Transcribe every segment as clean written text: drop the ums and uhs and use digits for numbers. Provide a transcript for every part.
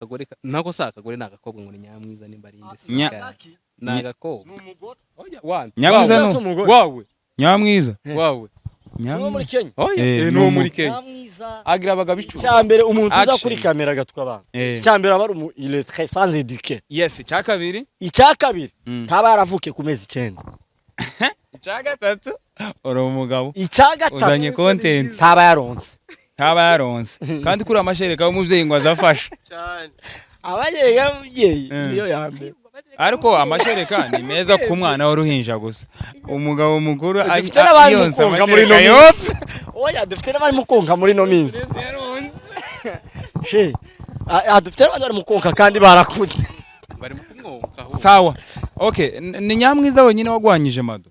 Kagore nako sa kagore nagakobwa ngo nyamwiza nimbarinde sika. Nagakobwa. Oya wan. Nyamwiza no. Wawe. Nyamwiza. Wawe. Nyamwiza muri Kenya. Oya. No muri Kenya. Nyamwiza. Agira bagabicu. Cyambere umuntu uza kuri kamera gatwa abantu. Cyambere aba ari il est très sans éduqué. Yes, cyakabiri. Icyakabiri. Taba yaravuke ku mezi 9. Icyagatatu. Oro umugabo. Icyagatatu. Uzanye content. Taba yaronse. Kandi kuri amashereka y'umuvyeyi ngo azafasha. Cyane. Abanyega muvyeyi niyo yambere. Ariko amashereka ni meza ku mwana w'uruhinja gusa. Umugabo mukuru ayonsa muri no minsi. Oya dufite n'abari mu konka muri no minsi. She. Dufite n'abari bari mu konka kandi barakuze. Bari mu konka. Sawa. Okay, ni Nyamwiza wenyine wagwanyije Mado.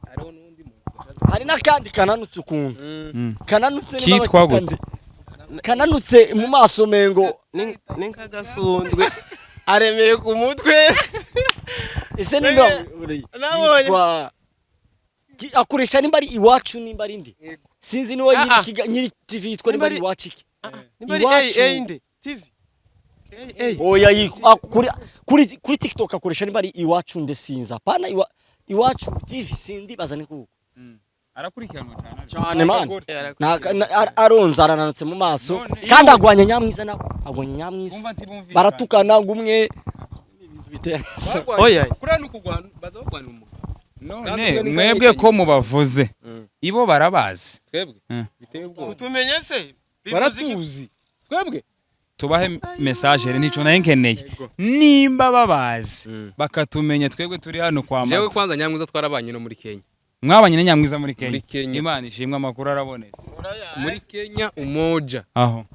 Hariho n'undi muntu. Hari nakandi kananutse ukuntu. Kananutse kitwa gute? Kananutse mu maso mengo n'inkagasundwe. Aremeye ku mutwe. Ese nimba nabonye akoresha nimba ari iwacu nimba ari ndi sinzi niwe nyiri TV yitwa nimba ari iwacu iki nimba ari inde TV oya kuri TikTok akoresha nimba ari iwacu nde sinza pana iwacu TV sindi bazane kuko arakurikiranwa cyane man aronza arananutse mu maso kandi agwanya Nyamwiza nawe agwanya Nyamwiza baratukana ngumwe oya kurana ukugwana baza bagwana umugabo none mwebwe ko mubavuze ibo barabazi twebwe biteye ubwo utumenye se baratuzi twebwe tubahe message nico naye nkeneye nimba babazi bakatumenya twebwe turi hano kwa Mado jewe kwanza Nyamwiza twarabanye no muri Kenya mwabanye na Nyamwiza muri Kenya Imana ishimwe amakuru arabonetse muri Kenya umoja aho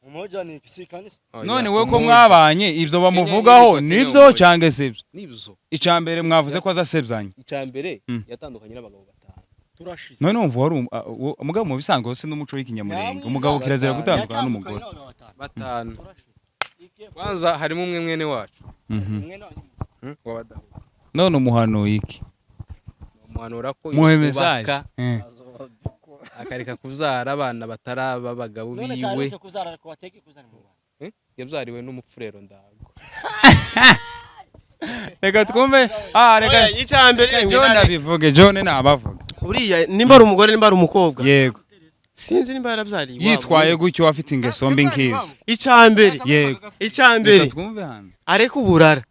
umoja ni kisikanisa none we ko mwabanye ivyo bamuvugaho nivyo cange sivyo nivyo icambere mwavuze ko azasebyanye icambere yatandukanye n'abagabo batanu turashize none umva wari umugabo mu bisango hose n'umuco w'ikinyamurenge umugabo kirazira gutandukana n'umugore batanu kwanza harimo umwe mwene wacu wabadaho none umuhanuye iki umuhanura ko muhemeshaje akareka kubyara abana bataraba abagabo biwe yabyariwe n'umupfurero ndago reka twumve reka icyambere John abivuge John nabavuga uriya nimba ari umugore nimba ari umukobwa yego sinzi nimba yarabyariye yitwaye gutyo afite ingeso mbi nkizi icyambere yego icyambere twumve hano areka uburara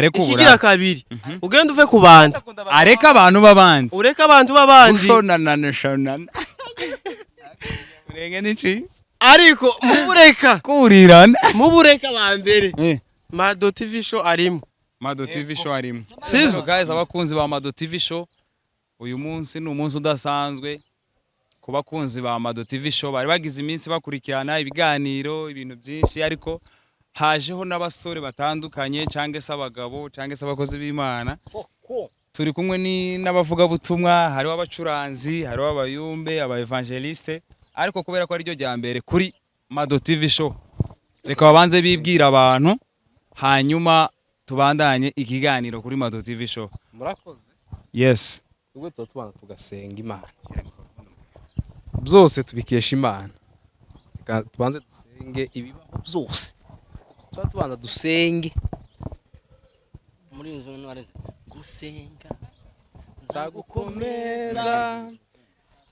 ikigira kabiri ugenda uve ku bandi areka abantu babandi ureka abantu babandi ushonana urenge n'ici ariko mubureka kurirana mubureka bambere Mado TV show arimo Mado TV show arimo sivyo guys abakunzi ba Mado TV show uyu munsi ni umunsi udasanzwe ku bakunzi ba Mado TV show bari bagize iminsi bakurikirana ibiganiro ibintu byinshi ariko hajeho n'abasore batandukanye cange se abagabo cange se abakozi b'Imana turi kumwe n'abavuga butumwa hariho abacuranzi hariho abayumbe aba evangeliste ariko kubera ko ari ryo ryambere kuri Mado TV show reka babanze bibwira abantu hanyuma tubandanye ikiganiro kuri Mado TV show murakoze yes ubwo tubanza tugasenga Imana byose tubikesha Imana tubanze dusenge ibibaho byose tubanza dusenge muri inzo n'areze gusenga nzagukomeza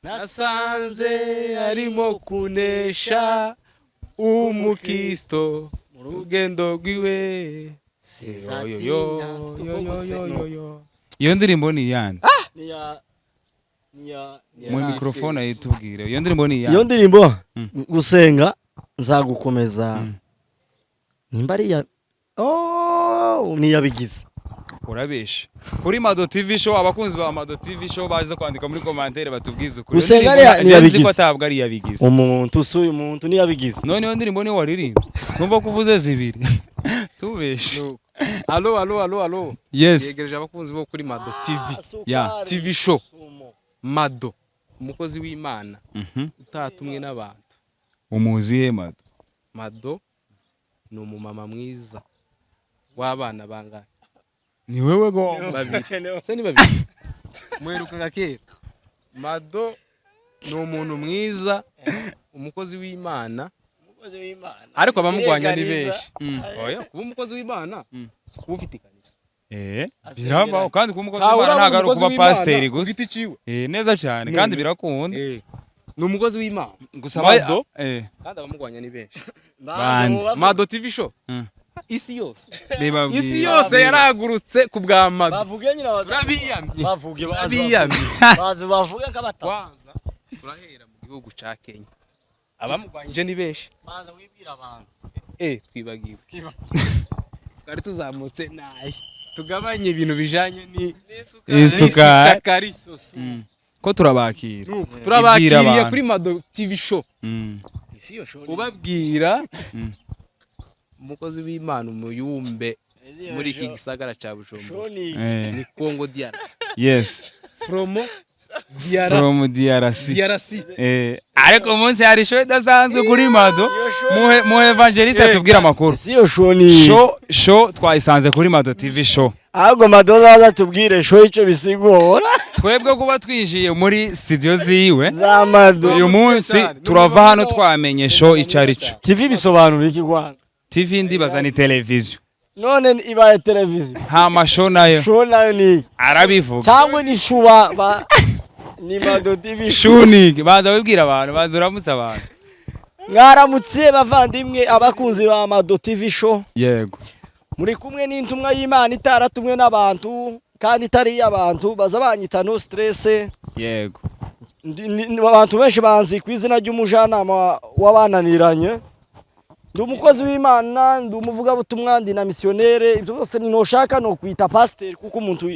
nasanze arimo kunesha umukristo mu rugendo rwiwe iyo ndirimbo ni yandi niya mu microphone ayitubwire iyo ndirimbo ni yandi iyo ndirimbo gusenga nzagukomeza nimba ari ya niyabigize urabesha kuri Mado TV show abakunzi ba Mado TV show baje kwandika muri commentaire batubwiza ukuri gusenga niyabigize ko atabwa ari yabigize umuntu usuye umuntu niyabigize none iyo ndirimbo ni waririmbye tumva kuvuze zibiri tubesha allo yes yegereje abakunzi bo kuri Mado TV TV show Mado umukozi w'Imana utatumwe n'abantu umuziye Mado ni umumama mwiza w'abana bangana ni wewe go babiri se ni babiri mweruka kera Mado ni umuntu mwiza umukozi w'Imana ariko abamugwanya ni benshi. Oya, kuba umukozi w'Imana kuba ufite ikanisa. Birabaho kandi kuba umukozi w'Imana ntabwo ari ukuba pasiteri gusa. Neza cyane kandi birakunda. Ni umukozi w'Imana. Gusa Mado kandi abamugwanya ni benshi. Mado TV show. Isi yose. Isi yose yaragurutse ku bwa Mado. Bavuge nyina Turabiyamye. Bavuge bavuge kabata. Kwanza turahera mu gihugu ca Kenya. Abamugwanje ni benshi. Banza wibwira abantu. Twibagiwe. Twari tuzamutse naye. Tugabanye ibintu bijanye ni isukari. Ko turabakira. Turabakiriye kuri Mado TV show. Isi yo show. Ubabwira umukozi w'Imana umuyumbe muri iki gisagara ca Bujumbura. Ni Congo DRC. Yes. From DRC. Ariko umunsi hari show idasanzwe kuri Mado. Mu evangeliste tubwira amakuru. Isi yo show ni show twayisanze kuri Mado TV show. Ahubwo Mado zaza tubwire show ico bisigura. Twebwe kuba twijiye muri studio ziwe za Mado. Uyu munsi turava hano twamenye show icarico. TV bisobanura iki Rwanda? TV ndibaza ni televiziyo. None ibaye televiziyo. Hama show nayo. Show nayo ni arabivuga. Cyangwa ni shuba ni Mado TV Shunigi baza wibwira abantu baza uramutse abantu. Mwaramutse bavandimwe abakunzi ba Mado TV show. Yego. Muri kumwe n'intumwa y'Imana itaratumwe n'abantu kandi itari y'abantu baza banyita no stress. Yego. Abantu benshi banzi ku izina ry'umujanama wabananiranye. Ndi umukozi w'Imana, ndi umuvuga butumwa, ndi na missionnaire, ibyo byose ni noshaka no kwita pastor kuko umuntu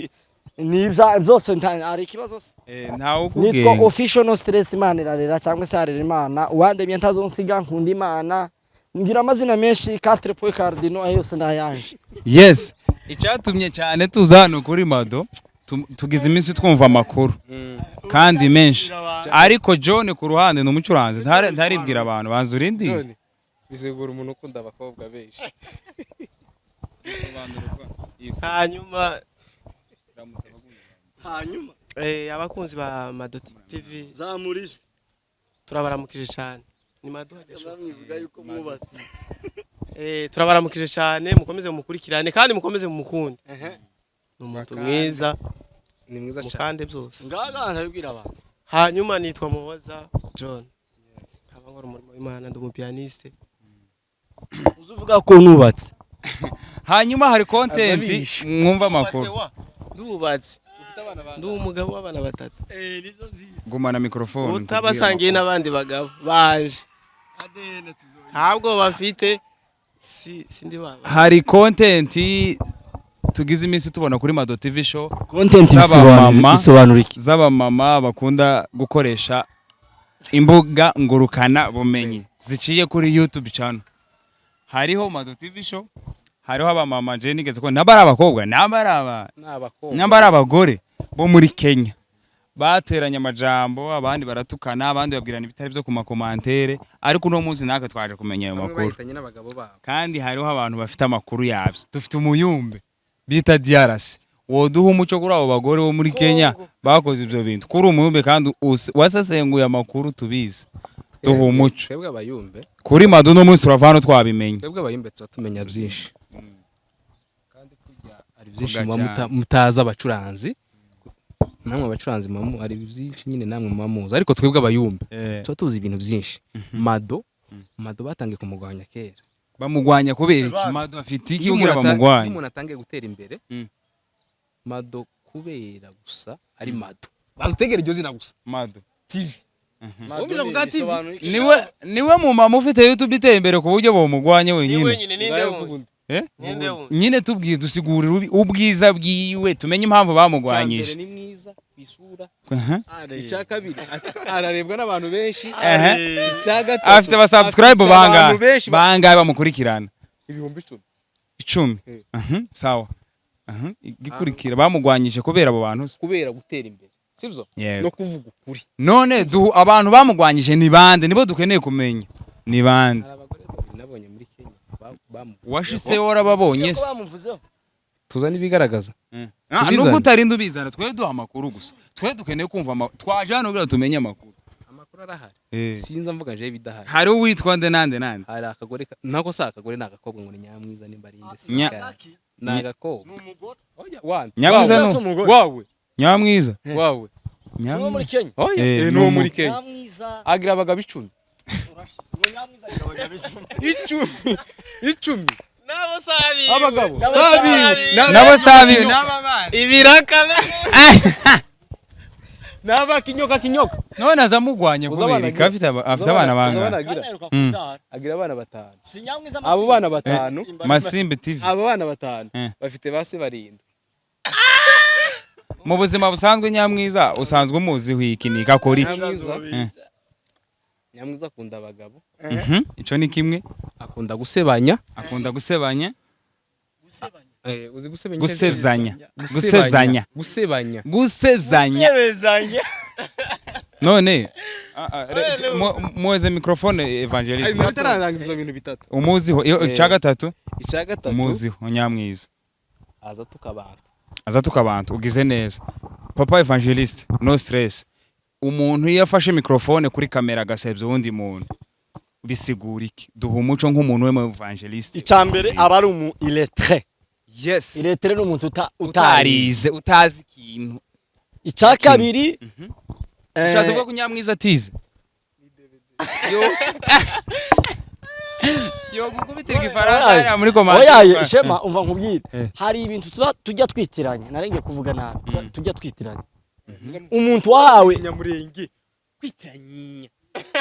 nibya byose ari kibazo se. Ntawo kubwenge. Nitwa official no stress Imana irarera cyangwa se arera Imana, uwandemye ntazonsiga nkunda Imana. Ngira amazina menshi 4 point cardinal ayo yose ndayanje. Yes. Icyatumye cyane tuza hano kuri Mado tugize iminsi twumva amakuru kandi menshi. Ariko John ku ruhande no mucuranze ntaribwira abantu banza urindi. Bisigura umuntu ukunda abakobwa benshi. Hanyuma abakunzi ba Mado TV zamurije turabaramukije cyane. Ni Mado bamwivuga yuko mwubatse. Turabaramukije cyane mukomeze mukurikirane kandi mukomeze mumukunde. Ni umuntu mwiza. Ni mwiza cyane. Mukande byose. Ngaga ntabibwira abantu. Hanyuma nitwa Muhoza John. Abangora umurimo w'Imana ndi umupianiste. Uzuvuga ko nubatse. Hanyuma hari content mwumva amakuru. Ndubatse. Ndi umugabo w'abana batatu. Nizo nziza. Gumana microphone. Utabasangiye n'abandi bagabo baje. Ntabwo bafite sindi baba. Hari content tugize iminsi tubona kuri Mado TV show. Content bisobanura iki? Zaba mama bakunda gukoresha imbuga ngurukana bumenyi ziciye kuri YouTube channel. Hariho Mado TV show, hariho abamama je nigeze ko nabara abakobwa nabara abagore bo muri Kenya bateranya amajambo abandi baratukana abandi babwirana ibitari byo ku makomantere ariko uno munsi naka twaje kumenya ayo makuru kandi hariho abantu bafite amakuru yabyo dufite umuyumbe bita DRC woduha umuco kuri abo bagore bo muri Kenya bakoze ibyo bintu kuri umuyumbe kandi wasasenguye amakuru tubizi duha umuco twebwe abayumbe kuri Mado no munsi turavano twabimenye twebwe abayumbe tuzatumenya byinshi kandi kujya ari byinshi mutaza abacuranzi namwe abacuranzi mamu ari byinshi nyine namwe mamuza ariko twebwe abayumbe tuba tuzi ibintu byinshi Mado batangiye kumugwanya kera bamugwanya kubera iki Mado afite iki ugira bamugwanya umuntu atangiye gutera imbere Mado kubera gusa ari Mado bazutegera iryo zina gusa Mado TV niwe mu mama ufite YouTube iteye imbere ku buryo bomugwanye wenyine nyine tubwiye dusigurira ubwiza bwiwe tumenye impamvu bamugwanyije ni mwiza bisura icya kabiri ararebwa n'abantu benshi afite aba subscribe bangahe bamukurikirana ibihumbi 10 sawa gikurikira bamugwanyije kubera abo bantu kubera gutera imbere sibyo no kuvuga ukuri none abantu bamugwanyije ni bande nibo dukeneye kumenya ni bande nabonye muri Kenya washitse warababonye tuzana ibigaragaza nubwo utarinda ubizana twe duha amakuru gusa twe dukeneye kumva twaje hano kugira tumenye amakuru amakuru arahari Eh. sinza mvuga je bidahari hari uwitwa nde nande hari akagore nako sa akagore n'agakobwa ngo ni Nyamwiza nimbarinde Nya- n'agakobwa oya wandi Nyamwiza Wawe, no si umugore. wawe Nyamwiza wawe Si uwo muri Kenya oya Eh, ni uwo muri Kenya Nyamwiza agira abagabo 10 uwo Nyamwiza agabanya bicumi 10 nabo sabi abagabo Nabo sabi nabo sabi n'ababana ibiraka naba kinyoka none azamugwanye kubera ko afite abana banga agira abana 5 si Nyamwiza abo bana 5 Masimbi TV abo bana 5 Eh. bafite base barindwi mu buzima busanzwe Nyamwiza usanzwe umuziho iki ni gakora iki Nyamwiza akunda abagabo ico ni kimwe akunda gusebanya akunda gusebanya uzi gusebanya gusebzanya gusebzanya gusebanya gusebzanya none muweze microphone evangelist itarangizwa ibintu bitatu umuziho ica gatatu icya gatatu umuziho Nyamwiza aza tukabanta aza tukabantu ugize neza papa evangelist no stress umuntu iyo afashe microphone kuri kamera agasebya uwundi muntu bisigura iki duha umuco nk'umuntu we mu evangelist icambere aba ari umu illettré yes illettré ni umuntu utarize utazi ikintu icya kabiri ushatse kuvuga ko Nyamwiza atize yo gukubitira igifaransa hariya muri komande oya shema umva nkubwire hari ibintu tujya twitiranya narenge kuvuga nabi tujya twitiranya umuntu wahawe nyamurenge kwitiranya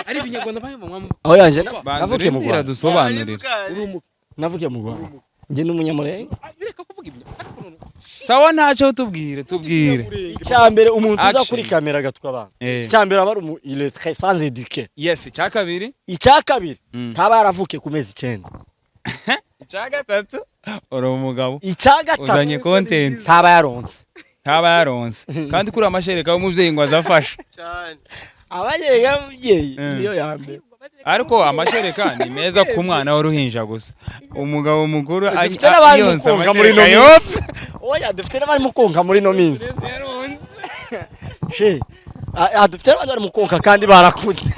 ari ibinyarwanda bayumva oya nje navuke mu Rwanda dusobanurira navuke mu Rwanda nje n'umunyamurenge bireka kuvuga ibyo sawa ntacyo tubwire icyambere umuntu uza kuri kamera gatwa abantu icyambere aba ari umu illettré sans éduquer yes icya kabiri taba yaravuke ku mezi 9 icya gatatu uri umugabo icya gatatu uzanye content taba yaronse kandi kuri amashereka w'umubyeyi ngo azafasha cyane abanyega mubyeyi niyo yambere ariko amashereka ni meza ku mwana w'uruhinja gusa umugabo mukuru dufite n'abari mukonka muri no minsi oya dufite n'abari mukonka muri no minsi she dufite n'abandi bari mukonka kandi barakuze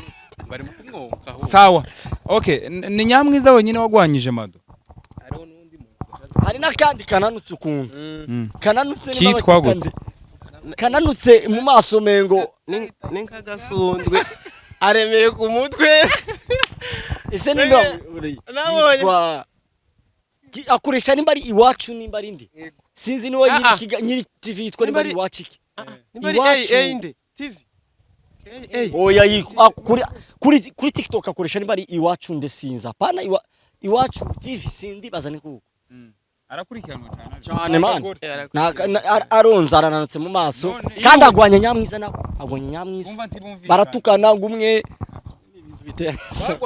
bari mu kumwonka sawa okay ni Nyamwiza wenyine wagwanyije Mado hariho n'undi muntu hari n'akandi kananutse ukuntu kananutse kitwa gute kananutse mu maso mengo ni nk'agasundwe aremeye ku mutwe ese nimba nabonye akoresha nimba ari iwacu nimba ari ndi sinzi niwe nyiri TV yitwa nimba ari iwacu iki inde TV oya kuri TikTok akoresha nimba ari iwacu nde sinza apana iwacu TV sindi bazane kuko arakurikiranwa cyane man aronza arananutse mu maso kandi agwanya Nyamwiza nawe agwanya Nyamwiza baratukana ngumwe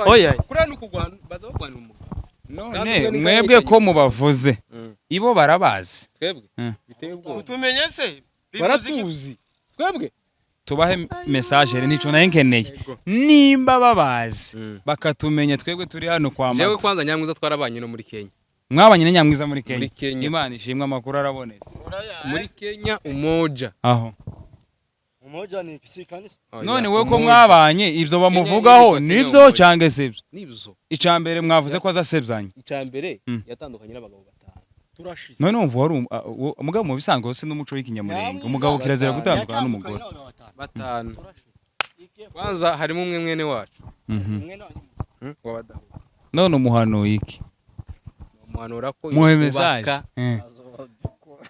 oya kurana ukugwana baza bagwana umugabo none mwebwe ko mubavuze ibo barabazi twebwe biteye ubwoba utumenye se baratuzi twebwe tubahe message nico naye nkeneye nimba babazi bakatumenya twebwe turi hano kwa Mado jewe kwanza Nyamwiza twarabanye no muri Kenya mwabanye na Nyamwiza muri Kenya Imana ishimwe amakuru arabonetse muri Kenya umoja aho umoja ni kisikanisa none we ko mwabanye ibyo bamuvugaho nibyo cange sibyo nibyo icambere mwavuze ko azasebzanye icambere yatandukanye n'abagabo 5 turashize none umva wari umugabo mu bisango se n'umuco w'ikinyamurenge umugabo kirazira gutandukana n'umugore 5 kwanza harimo umwe mwene wacu wabadaho none umuhano iki umuhanura ko muhe message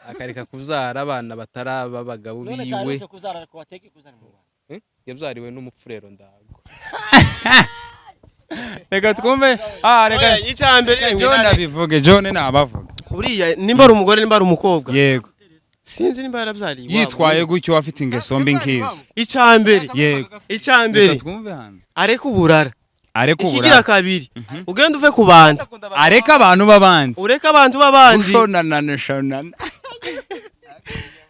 akareka kubyara abana bataraba abagabo biwe yabyariwe n'umupfurero ndago reka twumve reka icyambere John abivuge John nabavuga uriya nimba ari umugore nimba ari umukobwa yego sinzi nimba yarabyariye yitwaye gutyo afite ingeso mbi nkizi icyambere yego icyambere twumve hano areka uburara ikigira ikigira kabiri ugenda uve ku bandi areka abantu babandi ureka abantu babandi ushonana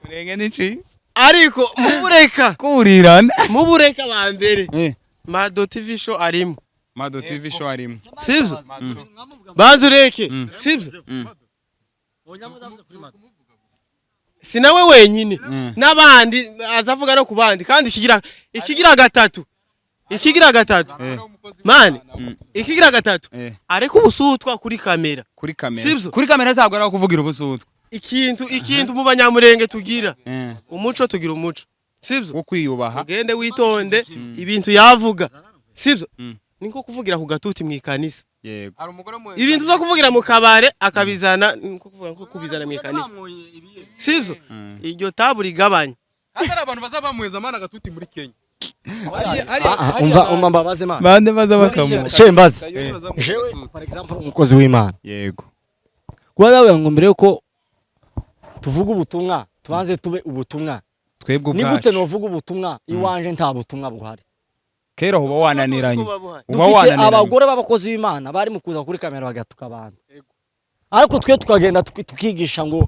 urenge n'ici ariko mubureka kurirana mubureka bambere Mado TV show arimo Mado TV show arimo sibyo banzu reke sibyo sinawe wenyine n'abandi azavuga no ku bandi kandi ikigira gatatu ikigira gatatu mani ikigira gatatu ariko ubusutwa kuri kamera sivyo kuri kamera ntabwo ari kuvugira ubusutwa ikintu mu banyamurenge tugira umuco tugira umuco sivyo wo kwiyubaha ugende witonde ibintu yavuga sivyo niko kuvugira ku gatuti mu ikanisa yego ibintu byo kuvugira mu kabare akabizana niko kuvuga ko kubizana mu ikanisa sivyo iryo taburi gabanya hatari abantu bazabamuheza mana gatuti muri Kenya umva mbabaze mana bande baza bakamu mbaze jewe for example umukozi w'Imana yego kuba yawe ngo mbere yuko tuvuga ubutumwa tubanze tube ubutumwa twebwe ni ubwacu gute novuga ubutumwa iwanje nta butumwa buhari kera uba wananiranye dufite abagore b'abakozi b'Imana bari mu kuza kuri kamera bagatuka abantu ariko twe tukagenda tukigisha ngo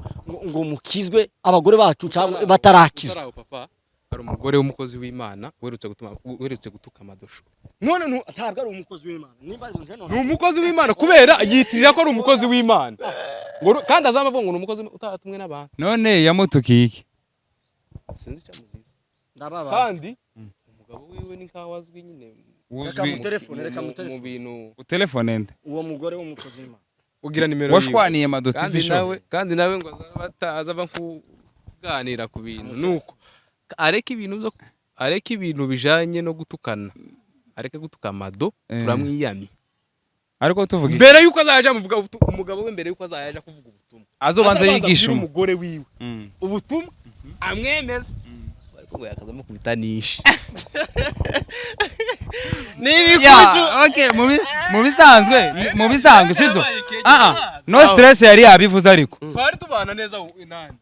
mukizwe abagore bacu cyangwa batarakizwa ari umugore w'umukozi w'Imana werutse gutuka amadosho none ntabwo ari umukozi w'Imana nimba ari none ni umukozi w'Imana kubera yitirira ko ari umukozi w'Imana ngo kandi azamavuga ngo ni umukozi utatumwe n'abantu none yamutukiye iki sinzi cyamuziza ndababa kandi umugabo wiwe ni nkawazwi nyine uzwi reka mu mu bintu utelefone nde uwo mugore w'umukozi w'Imana ugira nimero washwaniye Mado TV show kandi nawe ngo azaba kuganira ku bintu nuko areka ibintu bijanye no gutukana areke gutuka Mado turamwiyamye ariko tuvuga mbere yuko azaje amuvuga umugabo we mbere yuko azaje kuvuga ubutumwa azobanza yigisha umugore wiwe ubutumwa amwemeza ariko ngo yakazamo kubitanisha okay mu bisanzwe sibyo no stress yari yabivuze ariko twari tubana neza inani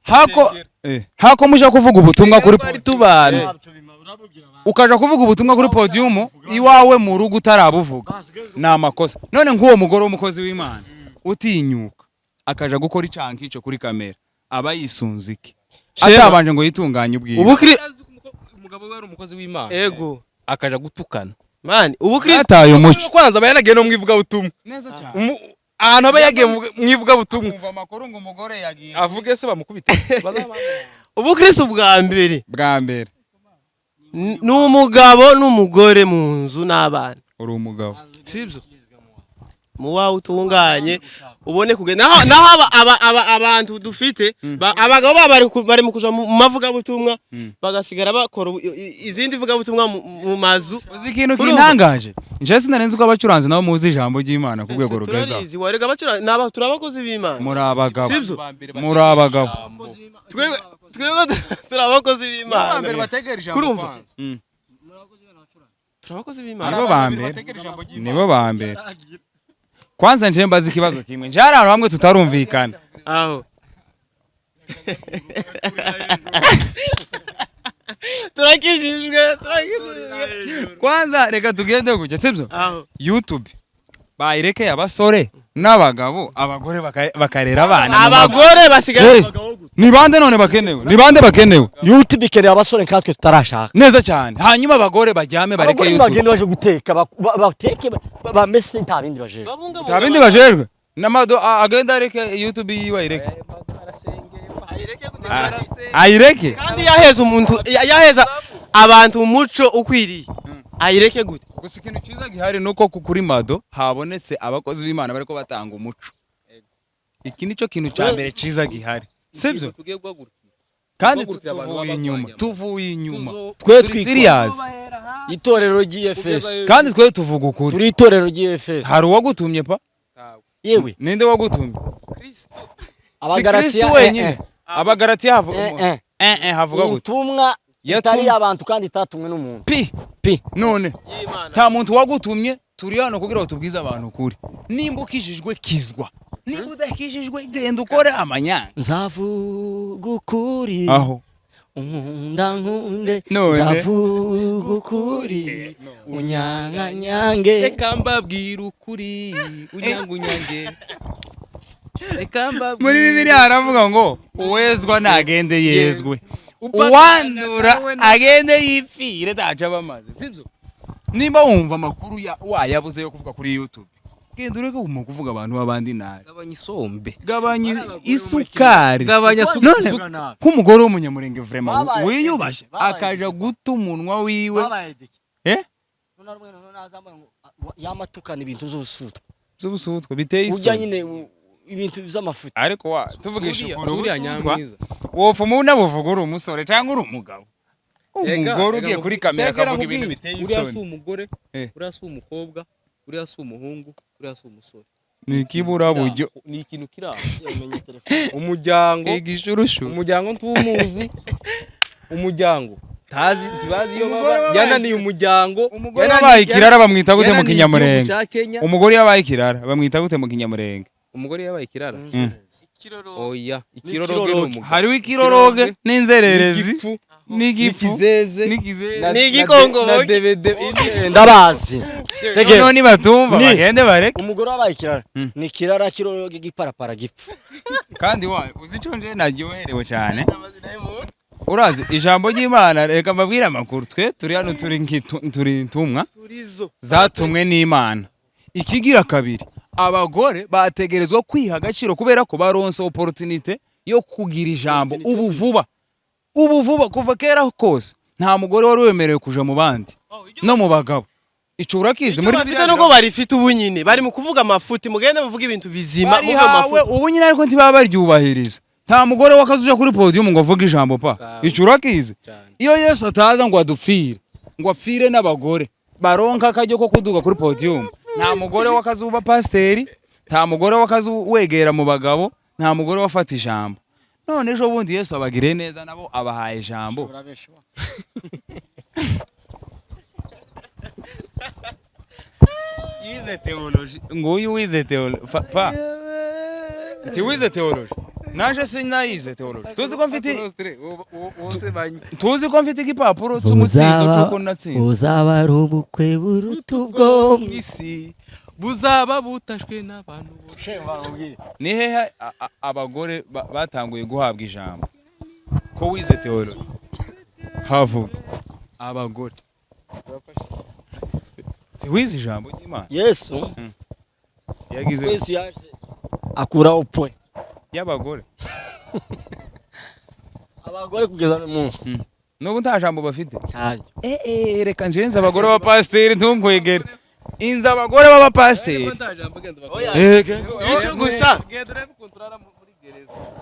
hako musha kuvuga ubutumwa kuri twari tubana ukaja kuvuga ubutumwa kuri podium iwawe mu rugo utarabuvuga na amakosa none nk'uwo mugore w'umukozi w'Imana utinyuka akaja gukora icyanki cyo kuri kamera aba yisunzike atabanje ngo yitunganye ubwiye umugabo we ari umukozi w'Imana ego akaja gutukana mani ubu Kristo atayo muco kwanza bayanagiye no mwivuga butumwa neza cyane ahantu aba yagiye mwivuga butumwa umva makuru ngo umugore yagiye avuge se bamukubita ubu Kristo bwa mbere ni umugabo n'umugore mu nzu n'abana uri umugabo sibyo mu wawe utunganye ubone kugenda naho abantu dufite abagabo bari mu kuja mu mavuga butumwa bagasigara bakora izindi vuga butumwa mu mazu uzi ikintu kintangaje nje sinarenze uko abacuranzi nabo muzi ijambo ry'Imana ku rwego rugeza turabizi warega abacuranzi naba turabakozi b'Imana muri abagabo sibyo muri abagabo twebwe turabakozi b'Imana kurumva turabakozi b'Imana nibo bambere kwanza nje mbaza ikibazo kimwe nje hari bamwe tutarumvikana aho turakishijwe kwanza reka tugende gutya sibyo YouTube bayirekeye abasore n'abagabo abagore bakarera abana abagore basigaye ni bande none bakenewe YouTube ikeneye abasore nkatwe tutarashaka neza cyane hanyuma abagore bajyame bareke YouTube bagende baje guteka bateke bamese nta bindi bajerwe n'amado agenda areke YouTube yiwe ayireke kandi yaheza abantu umuco ukwiriye ayireke gute gusa ikintu cyiza gihari nuko kuri Mado habonetse abakozi b'Imana bariko batanga umuco iki nico kintu cya mbere cyiza gihari sibyo kandi tuvuye inyuma twe serious itorero ry'Efeso kandi twe tuvuga ukuri turi itorero ry'Efeso hari uwagutumye pa yewe ninde wagutumye Kristo abagaratiya wenyine abagaratiya havuga gute utumwa yatari abantu kandi tatumwe n'umuntu pi none nta muntu wagutumye turi hano kugira ngo tubwize abantu kuri nimba ukijijwe kizwa nimba udakijijwe genda ukore amanyanga nzavuga ukuri aho nkunde nzavuga ukuri unyanganyange reka mbabwira ukuri unyangunyange muri Bibiliya haravuga ngo uwezwa nagende yezwe uwandura agende yipfire daca bamaze sibyo nimba wumva amakuru wayabuze yo kuvuga kuri YouTube genda ureke kuvuga abantu babandi nabi gabanya isombe gabanya isukari none k'umugore w'umunyamurenge vraiment wiyubashe akaja guta umunwa wiwe none rumwe none nazambaye yamatukana ibintu z'ubusutwa biteye ujya isoni nyine ibintu by'amafuti ariko tuvugisha ukuri uriya ubusutwa nyamwiza wopfa umuntu abuvuga uri umusore cyangwa uri umugabo umugore ugiye kuri kamera akavuga ibintu biteye uriya si isoni umugore uriya si umukobwa uriya si umuhungu uriya si umusore ni ikiburaburyo ni ikintu kiri aho umuryango igishurushu umuryango ntumuzi umuryango ntibazi iyo baba yananiye umuryango umugore yabaye ikirara bamwita gute mu kinyamurenge umugore yabaye ikirara bamwita gute mu kinyamurenge umugore yabaye ikirara oya Ikiroroge. ikiroroge ni umugabo hariho ikiroroge n'inzererezi n'igifu n'ikizeze n'igikongo na dvd ndabazi tege none batumva Ni. bagende bareke umugore wabaye ikirara ni ikirara kiroroge giparapara gipfa kandi uzi icyo nje naryoherewe cyane urazi ijambo ry'Imana reka mbabwire amakuru twe turi hano turi intumwa zatumwe n'Imana ikigira kabiri abagore bategerezwa kwiha agaciro kubera ko baronse opportunité yo kugira ijambo ubu vuba kuva kera kose nta mugore wari wemerewe kuja mu bandi no mu bagabo ico urakizi muri bafite nuko barifite ubu nyine bari mu kuvuga amafuti mugende muvuga ibintu bizima muvuga barihawe amafuti ubu nyine ariko ntibaba baryubahiriza nta mugore wakazuja kuri podium ngo avuge ijambo pa ico urakizi iyo Yesu ataza ngo adupfire ngo apfire n'abagore baronka akajyo ko kuduga kuri podium nta mugore wakazuba pasteri nta mugore wakazuwegera mu bagabo nta mugore wafata ijambo none ejo bundi Yesu abagire neza nabo abahaye ijambo yize theology nguyu wize theology pa ti wize theology naje sinayize theology tuzi ko mfite igipapuro cy'umutsindo cy'uko natsinze uzaba ari ubukwe buruta ubwo isi buzaba butashwe n'abantu bose ni hehe abagore batanguye guhabwa ijambo ko wize theology havuga abagore wize ijambo ry'Imana Yesu yagize Yesu yaje akuraho point y'abagore abagore kugeza no munsi n'ubu nta jambo bafite cyane reka njenze abagore b'abapasiteri ntunkwegere inza abagore b'abapasiteri icyo gusa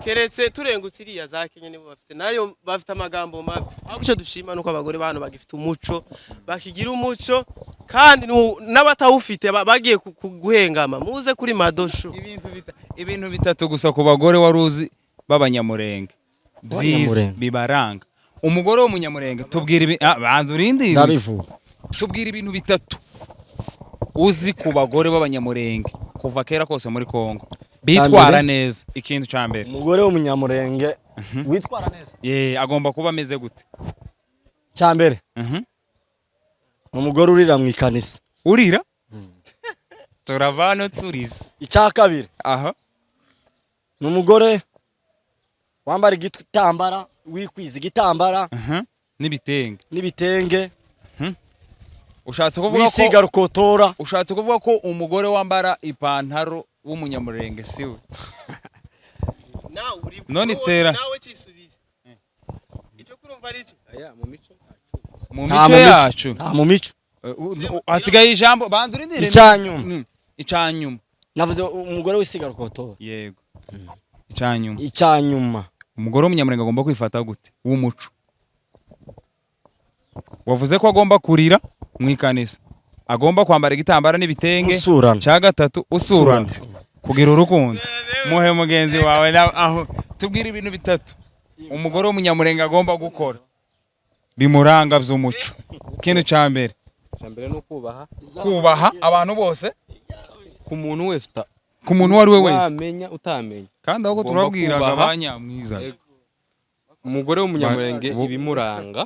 keretse turengutse iriya za Kenya nibo bafite nayo bafite amagambo mabi aho icyo dushima nuko abagore bano bagifite umuco bakigira umuco kandi n'abatawufite bagiye guhengama muze kuri madosho ibintu bitatu gusa ku bagore wari uzi b'abanyamurenge byiza bibaranga umugore w'umunyamurenge tubwira banza urindire ndabivuga tubwira ibintu bitatu uzi ku bagore b'abanyamurenge kuva kera kose muri Kongo bitwara neza ikintu cya mbere umugore w'umunyamurenge witwara neza agomba kuba ameze gute cya mbere umugore urira mu ikanisa urira turavano turize icya kabiri aha ni umugore wambara igitambara wikwiza igitambara n'ibitenge ushatse kuvuga wisiga rukotora ushatse kuvuga ko umugore wambara ipantaro w'umunyamurenge siwe none itera nawe cyisubize icyo kurumva ari iki mu mico yacu mu mico hasigaye ijambo banza urindire icyanyuma navuze umugore wisiga rukotora yego icyanyuma umugore w'umunyamurenge agomba kwifata gute w'umuco wavuze ko agomba kurira mu ikanisa agomba kwambara igitambara n'ibitenge cya gatatu usurana kugira urukundo muhe mugenzi wawe aho tubwira ibintu bitatu umugore w'umunyamurenge agomba gukora bimuranga by'umuco ikintu cya mbere ni kubaha abantu bose ku muntu wese ku muntu uwo ari we wese wamenya utamenya kandi ahubwo turabwiraga abanyamwiza umugore w'umunyamurenge ibimuranga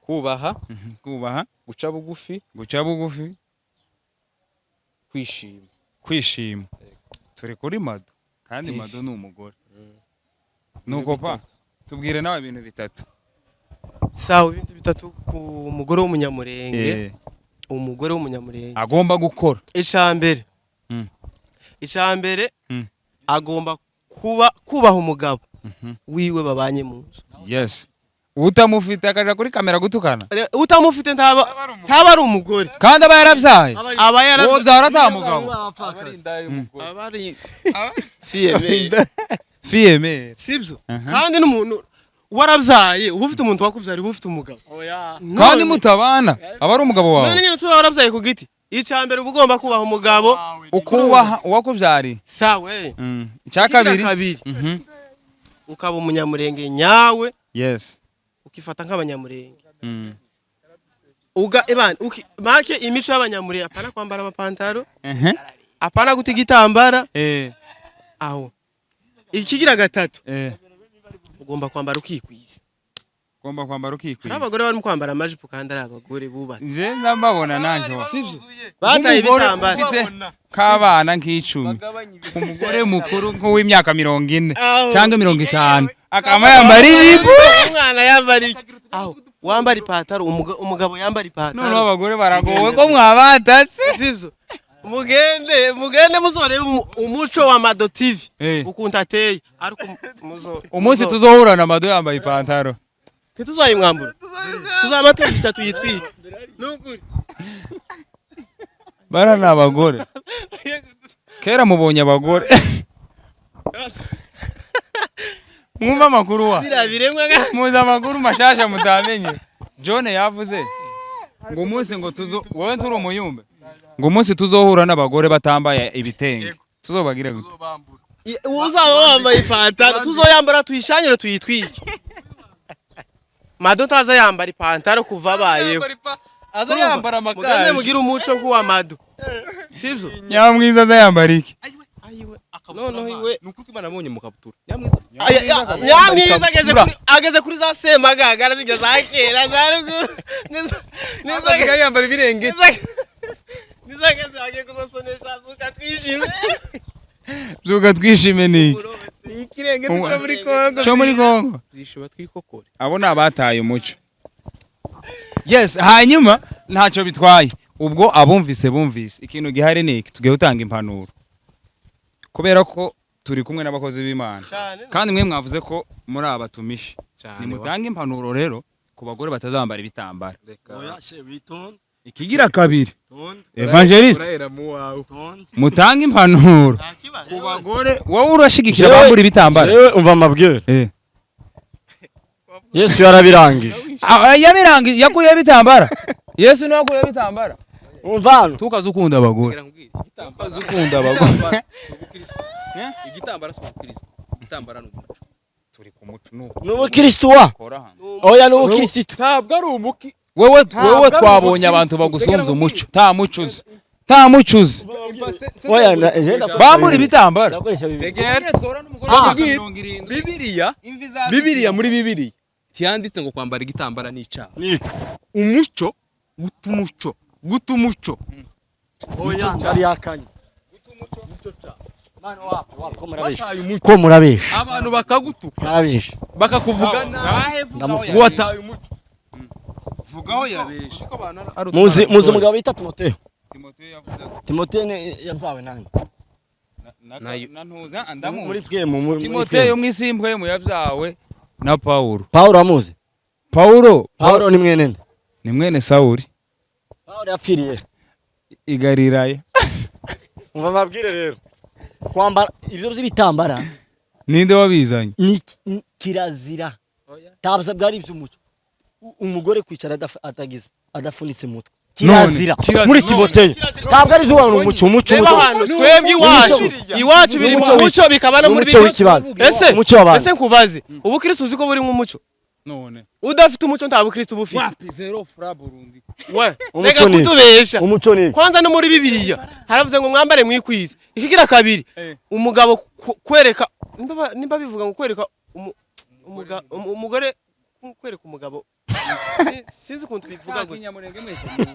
kubaha guca bugufi kwishima turi kuri Mado kandi Mado ni umugore nuko pa tubwire nawe ibintu bitatu sawa ibintu bitatu ku mugore w'umunyamurenge umugore w'umunyamurenge agomba gukora icambere agomba kubaha umugabo wiwe babanye mu nzu yes utamufite akaja kuri kamera gutukana utamufite ntaba ari umugore kandi aba yaravyaye aba uwo vyara ata mugabo aba ari fiyeme sibyo kandi n'umuntu warabyaye uba ufite umuntu wakubyara uba ufite umugabo kandi mutabana aba ari umugabo wawe none nyine tuba warabyaye ku giti icya mbere uba ugomba kubaha umugabo ukubaha uwakubyariye sawe icya kabiri ukaba umunyamurenge nyawe yes ukifata nk'abanyamurenge make imico y'abanyamurenge apana kwambara amapantaro apana guta igitambara aho ikigira gatatu ugomba kwambara ukikwiza n'abagore barimo kwambara amajipo kandi ari abagore bubatse nje ndababona nanje bataye ibitambara k'abana nk'icumi umugore mukuru nk'uw'imyaka 40 cyangwa 50 akaba yambara ijipo umwana yambara iki aho wambara ipantaro umugabo yambara ipantaro none abagore baragowe ko mwabatatse sivyo mugende muzore umuco wa Mado TV ukunta ateye ariko umunsi tuzohura na Mado yambaye ipantaro tuzayimwambura tuzamatugisha tuyitwike nukuri bara n'abagore kera mubonye abagore mwumva amakuru wa muzi amakuru mashasha mutamenye John yavuze ngo umunsi ngo wowe turi umuyumbe ngo umunsi tuzohura n'abagore batambaye ibitenge tuzobagire gute uzaba wambaye ipantaro tuzoyambara tuyishanyire tuyitwike Mado taza yambara ipantaro kuva abayeho aza yambara amakara mugende mugira umuco nk'uwa Mado sibyo nyamwiza aza yambara iki nukuko Imana abonye mu kabutura nyamwiza ageze kuri za semagagara zigeze akera za ruguru niza yambara ibirenge nizageze agiye kuzosonesha zuka twishime ni ikirenge cyo muri Kongo zishoba twikokore abo nabataye umuco yes hanyuma ntacyo bitwaye ubwo abumvise ikintu gihari ni iki tugiye gutanga impanuro kubera ko turi kumwe n'abakozi b'Imana kandi mwe mwavuze ko muri abatumishi ni mutanga impanuro rero ku bagore batazambara ibitambara ikigira kabiri evangeliste mutanga impanuro ku bagore wowe urashigikira bambura ibitambara jewe umva amabwire Yesu yarabirangije yabirangije yakuye ibitambara Yesu no yakuye ibitambara umva tukazukunda abagore igitambara si ubukristo igitambara n'umuco turi ku muco n'ubukristo wa oya n'ubukristo ntabwo ari umuki wewe twabonye abantu bagusumza umuco ta mucuzi oya bambura ibitambara Bibiliya muri Bibiliya cyanditse ngo kwambara igitambara ni icyaha umuco guta umuco oya ari yakanye ko murabesha abantu bakagutuka murabesha bakakuvuga nabi wataye umuco vugaho yabesha muzi umugabo bita Timoteyo yabyawe nande muri Timoteyo mwisimbwe mu yabyawe na Paulo amuzi Paulo ni mwene nde ni mwene Sauli Paulo yapfiriye igariraye umva mabwire rero kwambara ibyo by'ibitambara ninde wabizanye ni kirazira tabza bwari iby'umuco umugore kwicara adafunitse mutwe kirazira muri Timoteyo ntabwo ari zuwa umuco twebwe iwacu biri mu muco bikaba no muri ese nkubaze ubu Kristo uziko buri mu muco none udafite umuco nta bukristo bufite wapi zero fra Burundi reka kutubesha umuco ni kwanza no muri Bibiliya haravuze ngo mwambare mwikwiza ikigira kabiri umugabo kwereka nimba bivuga ngo kwereka umugore kwereka umugabo sinzi ukuntu bivuga ngo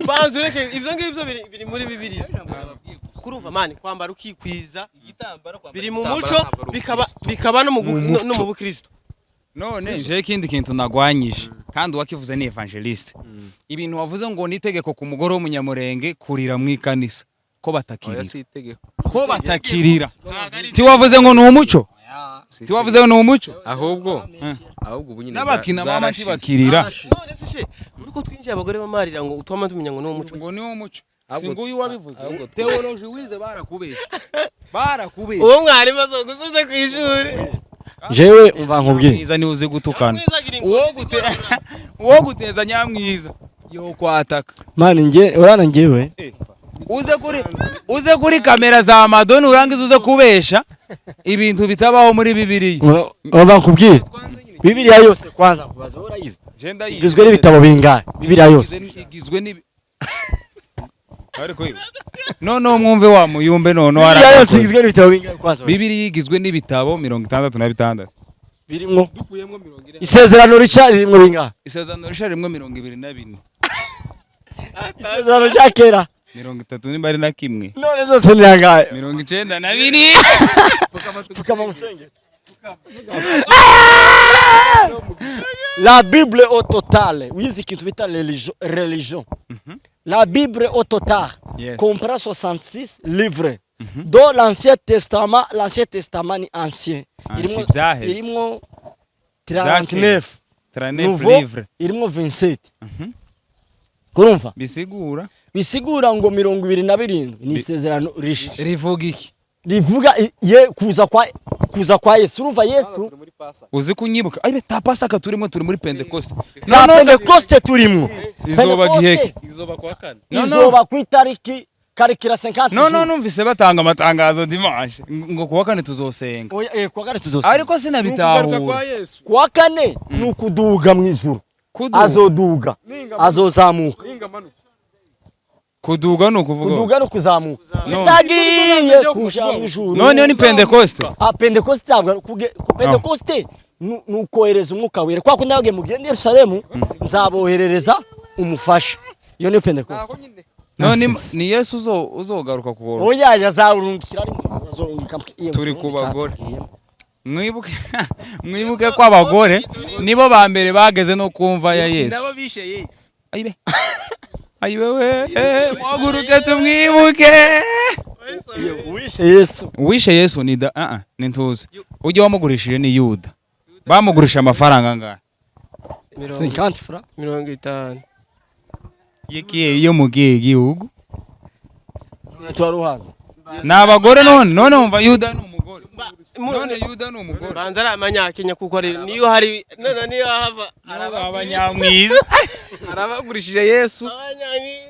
banze reke ivyo ngivyo biri muri Bibiliya kuruva mani kwambara ukikwiza igitambara biri mu muco bikaba no mu bukristo none je kindi kintu nagwanyije kandi wakivuze ni evangeliste ibintu wavuze ngo nitegeko ku mugore w'umunyamurenge kurira mu ikanisa ko batakirira ti wavuze ngo ni umuco ahubwo ahubwo ubu nyine n'abakina mama ntibakirira none se she uriko twinjiye abagore bamarira ngo utwama tumenya ngo no muco ngo niwo muco singuyu wabivuze theology wize barakubesha uwo mwarimu azogusubize ku ishuri jewe umva nkubwire mwiza ni uzi gutukana uwo guteza nyamwiza yo kwataka mani urana ngewe uze kuri kamera za Madonna urangiza uze kubesha ibintu bitabaho muri Bibiliya umva nkubwire Bibiliya yose kwanza kubaza urayize igizwe n'ibitabo bingahe Bibiliya yose igizwe n'ibi ariko no mwumve wa muyumbe none Bibiliya yose igizwe n'ibitabo bingahe kwanza Bibiliya igizwe n'ibitabo 66 birimo isezerano rishya ririmo bingahe isezerano rishya ririmo 24 isezerano rya kera 30 nimba ari na kimwe none zose ni angahe 92 Fukama musenge La Bible au total wizi ikintu bita religion La Bible au total comprend 66 livres dont l'Ancien Testament ni ancien irimo 39 livres irimo 27 kurumva bisigura ngo 27 ni isezerano risha rivuga iki rivuga kuza kwa Yesu urumva Yesu uzi kunyibuka ayibe ta Pasaka turimo turi muri Pentecoste na Pentecoste turimo izoba giheke izoba kwa kane izoba ku itariki karikira 50 no numvise batanga amatangazo dimanche ngo kuwa kane tuzosenga kuwa kane tuzosenga ariko sinabitahura kuwa kane nukuduga mu ijuru azoduga azozamuka kuduga no kuvuga kuduga no kuzamuka isagiye kuja mu ijuru none ni Pentecoste Pentecoste ntabwo Pentecoste nukohereza umwuka wera kwa kundi yabwiye mugende Yerusalemu nzaboherereza umufasha iyo ni Pentecoste none ni Yesu uzogaruka kugora oya yazarungikira ari azorungika turi ku bagore mwibuke ko abagore nibo ba mbere bageze no kumva ya Yesu nabo bishe Yesu ayiwe we mwaguruke tumwibuke wishe Yesu ni ni ntuzi ujye wamugurishije ni Yuda bamugurisha amafaranga angahe 50 francs 50 yekiye iyo mugiye gihugu twaruhaza n'abagore none umva Yuda ni umugore none Yuda ni umugore banza ari amanyakenya kuko niyo hari none niyo hava abanyamwiza arabagurishije Yesu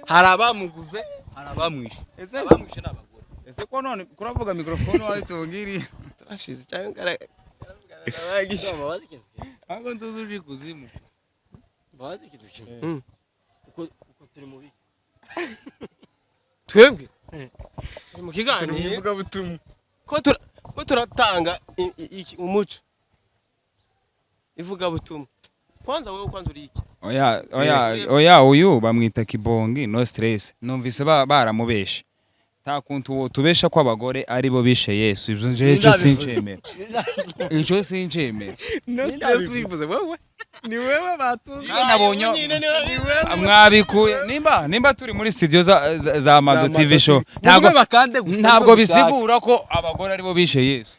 hari abamuguze hari abamwishe abamwishe n'abagore ese ko none kuravuga mikrofone wari tungiri turashize cyane abagisha ahubwo ntuzuji kuzimu bazi kiduki uko turi mu biki twebwe mu kiganiro ivuga butumwa ko turatanga umuco ivuga butumwa kwanza wewe kwanza uri iki oya uyu bamwita kibongi no stress numvise baramubeshe ta kuntu tubesha ko abagore ari bo bishe Yesu ibyo nje sinchemera icyo sinchemera no stress bivuze wewe ni wewe batuzi nabonye mwabikuye nimba turi muri studio za Mado TV show ntabwo bisigura ko abagore ari bo bishe Yesu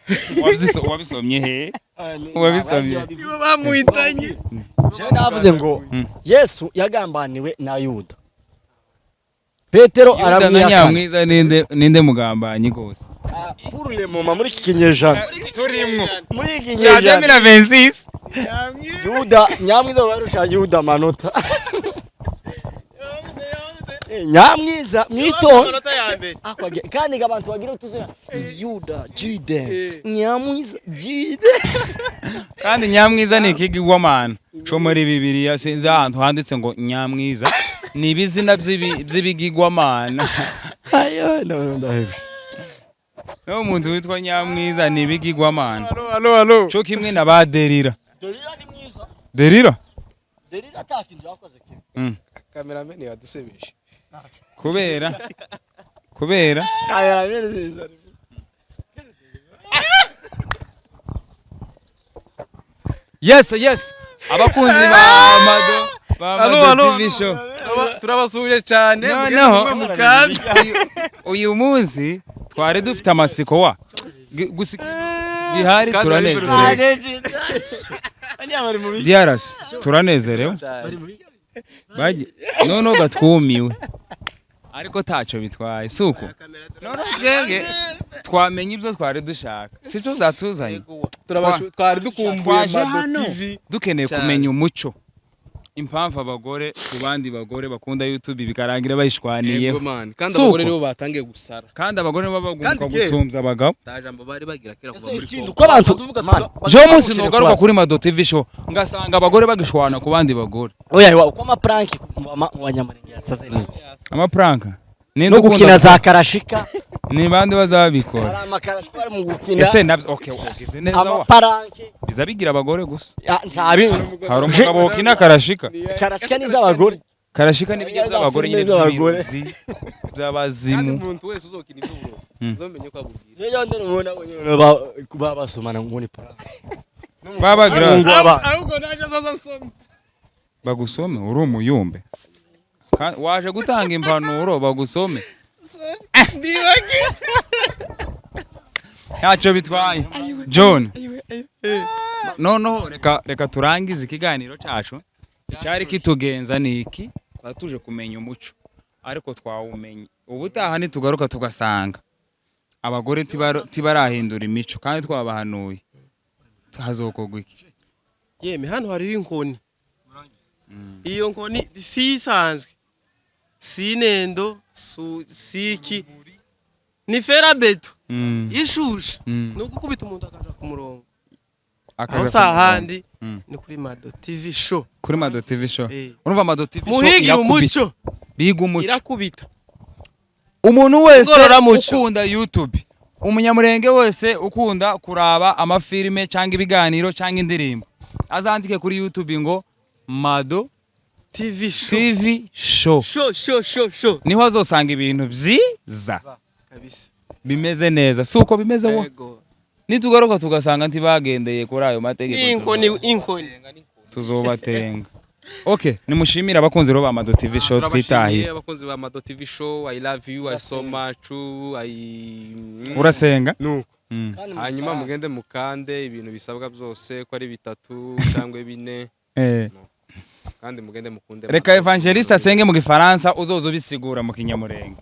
wabisomye he wabisomye bamuhitanye je navuze ngo Yesu yagambaniwe na Yuda Petero aramwiyakana mwiza ninde mugambanyi gose pour le moment muri kinyejana turimo muri kinyejana 2026 Yuda nyamwiza barusha Yuda manota nyamwiza mwito kandi abantu bagira utuzira Yuda Jude nyamwiza Jude kandi nyamwiza ni ikigwamana cyo muri Bibiliya sinzi ahantu handitse ngo nyamwiza ni ibizina by'ibigigwamana ayo ndahebye no umuntu witwa nyamwiza ni ibigigwamana allo cyo kimwe na baderira ni mwiza derira atakinje yakoze kimwe cameraman yadusebeje kubera yes abakunzi ba Mado TV show turabasuje cyane uyu munsi twari dufite amasiko gihari turanezerewe diarasi turanezerewe noneho gatwumiwe ariko taco bitwaye suko noneho twebwe twamenye ibyo twari dushaka sibyo zatuzanye twari dukumbuye hano TV dukeneye kumenya umuco impamvu abagore ku bandi bagore bakunda YouTube bikarangira bayishwaniyeho kandi abagore nibo batangiye gusara kandi abagore nibo bagomba gusumbya abagabo tajambo bari bagira kera kuva muri uko abantu je munsi nogaruka kuri Mado TV show ngasanga abagore bagishwana ku bandi bagore oya uko ama prank wa Nyamarenge yasaze ni ama prank no gukina za karashika ni bandi bazabikora ari amakarashika bari mu gukina ese nabyo okay ugize neza ama prank biza bigira abagore gusa ntabi hari umugabo ukina karashika karashika ni z'abagore karashika ni bigize abagore nyine by'abiruzi by'abazimu umuntu wese uzokina iby'uburozi uzomenye ko abubwira rero ndende mubona babasomana ngo ni prank babagira ahubwo naje zaza nsoma bagusome uri umuyumbe waje gutanga impanuro bagusome ntacyo bitwaye John noneho reka turangize ikiganiro cyacu cyari kitugenza niki tuje kumenya umuco ariko twawumenye ubutaha nitugaruka tugasanga abagore tibarahindura imico kandi twabahanuye hazokogwa iki yeme hano hari inkoni iyo nkoni si isanzwe si nendo siki ni ferabeto ishusha no gukubita umuntu akaja ku murongo aho sahandi ni kuri Mado TV show kuri Mado TV show urumva Mado TV show muhigira umuco biga umuco irakubita umuntu wese ukunda YouTube umunyamurenge wese ukunda kuraba amafilme cyangwa ibiganiro cyangwa indirimbo azandike kuri YouTube ngo Mado TV show niho azosanga ibintu byiza kabisa bimeze neza suko bimeze wo nitugaruka tugasanga ntibagendeye kuri ayo mategeko inkoni tuzobatenga okay nimushimira abakunzi ro ba Mado TV show twitahiye abakunzi ba Mado TV show I love you I so much urasenga nuko hanyuma mugende mukande ibintu bisabwa byose ko ari 3 cyangwa 4 kandi mugende mukunde reka evangeliste asenge mu gifaransa uzozo bisigura mu kinyamurenge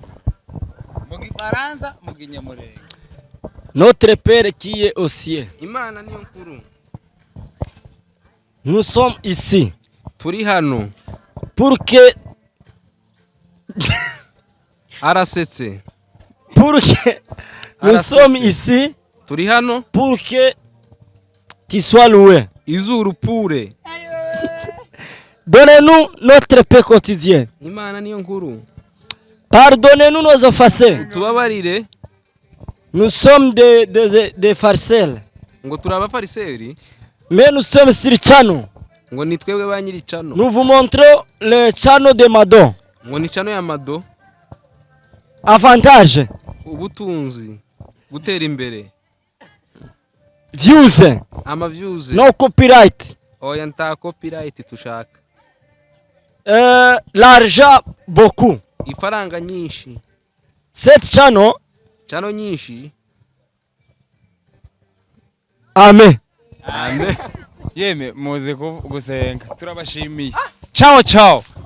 mu gifaransa mu kinyamurenge Notre Père qui est aux cieux. Imana niyo nkuru. Nous sommes ici. Turi hano. Pour que arasetse. Pour que nous sommes ici. Turi hano. Pour que tu sois loué. Izuru pure. Donnez-nous notre pain quotidien. Imana niyo nkuru. Pardonnez-nous nos offenses. Tubabarire. Nous sommes des farcelles. Ngo turaba fariseri. Mais nous sommes sur Chano. Ngo ni twebwe ba nyiri Chano. Nous vous montrons le Chano de Mado. Ngo ni Chano ya Mado. Avantage. Ubutunzi. Gutera imbere. Views. Ama views. No copyright. Oya nta copyright tushaka. L'argent beaucoup. Ifaranga nyinshi. Cette Chano. Chano nyinshi. Amen. Amen. Yeme muze gusenga turabashimiye. Ciao ciao.